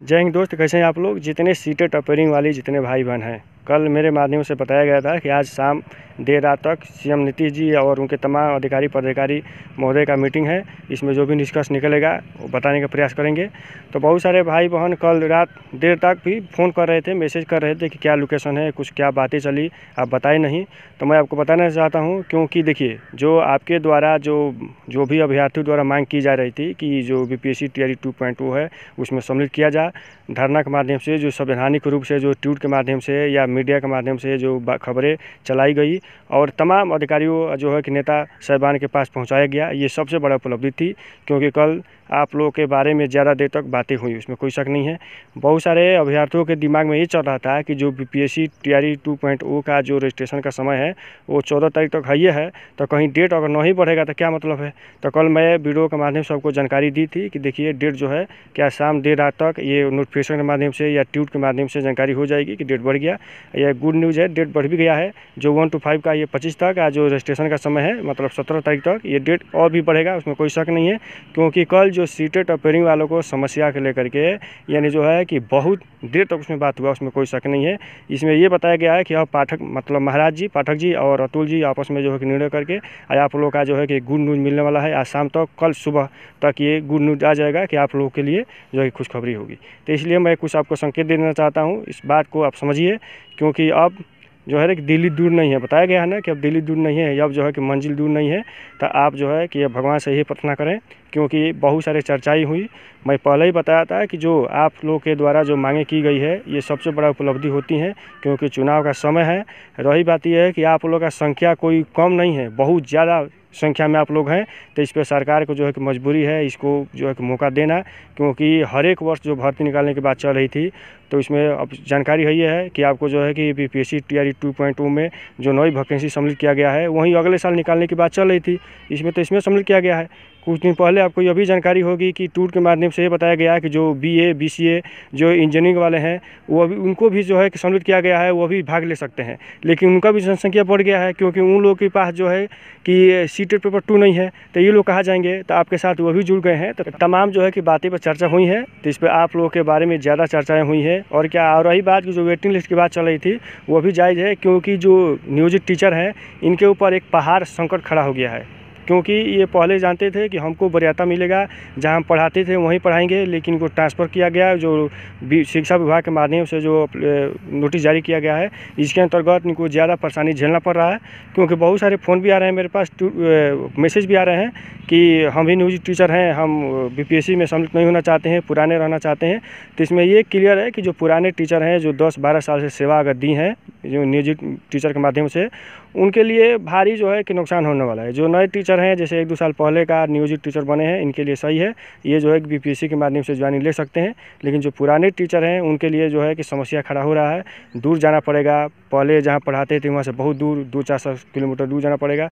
जय हिंद दोस्त, कैसे हैं आप लोग। जितने सीटें टॉपरिंग वाली जितने भाई बहन हैं, कल मेरे माध्यम से बताया गया था कि आज शाम देर रात तक सीएम नीतीश जी और उनके तमाम अधिकारी पदाधिकारी महोदय का मीटिंग है। इसमें जो भी निष्कर्ष निकलेगा वो बताने का प्रयास करेंगे। तो बहुत सारे भाई बहन कल रात देर तक भी फ़ोन कर रहे थे, मैसेज कर रहे थे कि क्या लोकेशन है, कुछ क्या बातें चली, आप बताए नहीं। तो मैं आपको बताना चाहता हूँ, क्योंकि देखिए जो आपके द्वारा जो भी अभ्यर्थियों द्वारा मांग की जा रही थी कि जो बीपीएससी तैयारी 2.0 है उसमें सम्मिलित किया जाए, धरना के माध्यम से, जो संवैधानिक रूप से, जो ट्वीट के माध्यम से या मीडिया के माध्यम से जो खबरें चलाई गई और तमाम अधिकारियों जो है कि नेता साहिबान के पास पहुंचाया गया, ये सबसे बड़ा उपलब्धि थी। क्योंकि कल आप लोगों के बारे में ज़्यादा देर तक बातें हुई, उसमें कोई शक नहीं है। बहुत सारे अभ्यर्थियों के दिमाग में ये चल रहा था कि जो बीपीएससी तैयारी 2.0 का जो रजिस्ट्रेशन का समय है वो 14 तारीख तक है, तो कहीं डेट अगर नहीं बढ़ेगा तो क्या मतलब है। तो कल मैं वीडियो के माध्यम से सबको जानकारी दी थी कि देखिए डेट जो है क्या शाम देर रात तक ये नोटिफिकेशन के माध्यम से या ट्वीट के माध्यम से जानकारी हो जाएगी कि डेट बढ़ गया। यह गुड न्यूज़ है, डेट बढ़ भी गया है। जो 1 to 5 का ये 25 तक, आज जो रजिस्ट्रेशन का समय है मतलब 17 तारीख तक, ये डेट और भी बढ़ेगा, उसमें कोई शक नहीं है। क्योंकि कल जो सीटें टॉपरिंग वालों को समस्या को लेकर के यानी जो है कि बहुत देर तक उसमें बात हुआ, उसमें कोई शक नहीं है। इसमें ये बताया गया है कि अब पाठक जी और अतुल जी आपस में जो है कि निर्णय करके आज आप लोगों का जो है कि गुड न्यूज़ मिलने वाला है। आज शाम तक, कल सुबह तक ये गुड न्यूज़ आ जाएगा कि आप लोगों के लिए जो है खुशखबरी होगी। तो इसलिए मैं कुछ आपको संकेत देना चाहता हूँ, इस बात को आप समझिए। क्योंकि अब जो है कि दिल्ली दूर नहीं है, बताया गया है ना कि अब दिल्ली दूर नहीं है, अब जो है कि मंजिल दूर नहीं है। तो आप जो है कि भगवान से यही प्रार्थना करें। क्योंकि बहुत सारे चर्चाएं हुई, मैं पहले ही बताया था कि जो आप लोग के द्वारा जो मांगे की गई है ये सबसे बड़ा उपलब्धि होती है। क्योंकि चुनाव का समय है। रही बात यह है कि आप लोगों का संख्या कोई कम नहीं है, बहुत ज़्यादा संख्या में आप लोग हैं। तो इस पर सरकार को जो है कि मजबूरी है इसको जो है कि मौका देना। क्योंकि हर एक वर्ष जो भर्ती निकालने की बात चल रही थी, तो इसमें अब जानकारी है कि आपको जो है कि बीपीएससी तैयारी 2.0 में जो नई वैकेंसी सम्मिलित किया गया है वहीं अगले साल निकालने की बात चल रही थी, इसमें सम्मिलित किया गया है। कुछ दिन पहले आपको यह भी जानकारी होगी कि टूर के माध्यम से ये बताया गया है कि जो बीए बीसीए जो इंजीनियरिंग वाले हैं वो अभी उनको भी जो है कि सम्मिलित किया गया है, वो भी भाग ले सकते हैं। लेकिन उनका भी जनसंख्या बढ़ गया है, क्योंकि उन लोगों के पास जो है कि सीटेट पेपर 2 नहीं है। तो ये लोग कहाँ जाएंगे, तो आपके साथ वो भी जुड़ गए हैं। तो तमाम जो है कि बातें पर चर्चा हुई है, तो इस पर आप लोगों के बारे में ज़्यादा चर्चाएँ हुई हैं। और क्या, और रही बात की जो वेटिंग लिस्ट की बात चल रही थी वो भी जायज़ है। क्योंकि जो नियोजित टीचर हैं इनके ऊपर एक पहाड़ संकट खड़ा हो गया है। क्योंकि ये पहले जानते थे कि हमको वरीयता मिलेगा, जहाँ हम पढ़ाते थे वहीं पढ़ाएंगे, लेकिन इनको ट्रांसफ़र किया गया, जो शिक्षा विभाग के माध्यम से जो नोटिस जारी किया गया है, इसके अंतर्गत इनको ज़्यादा परेशानी झेलना पड़ रहा है। क्योंकि बहुत सारे फ़ोन भी आ रहे हैं मेरे पास, मैसेज भी आ रहे हैं कि हम भी नियोजित टीचर हैं, हम बीपीएससी में सम्मिलित नहीं होना चाहते हैं, पुराने रहना चाहते हैं। तो इसमें ये क्लियर है कि जो पुराने टीचर हैं, जो 10-12 साल से सेवा अगर दी हैं जो नियोजित टीचर के माध्यम से, उनके लिए भारी जो है कि नुकसान होने वाला है। जो नए टीचर हैं, जैसे 1-2 साल पहले का नियोजित टीचर बने हैं, इनके लिए सही है, ये जो है कि बीपीएससी के माध्यम से ज्वाइनिंग ले सकते हैं। लेकिन जो पुराने टीचर हैं उनके लिए जो है कि समस्या खड़ा हो रहा है, दूर जाना पड़ेगा। पहले जहाँ पढ़ाते थे वहाँ से बहुत दूर, 200-400 किलोमीटर दूर जाना पड़ेगा।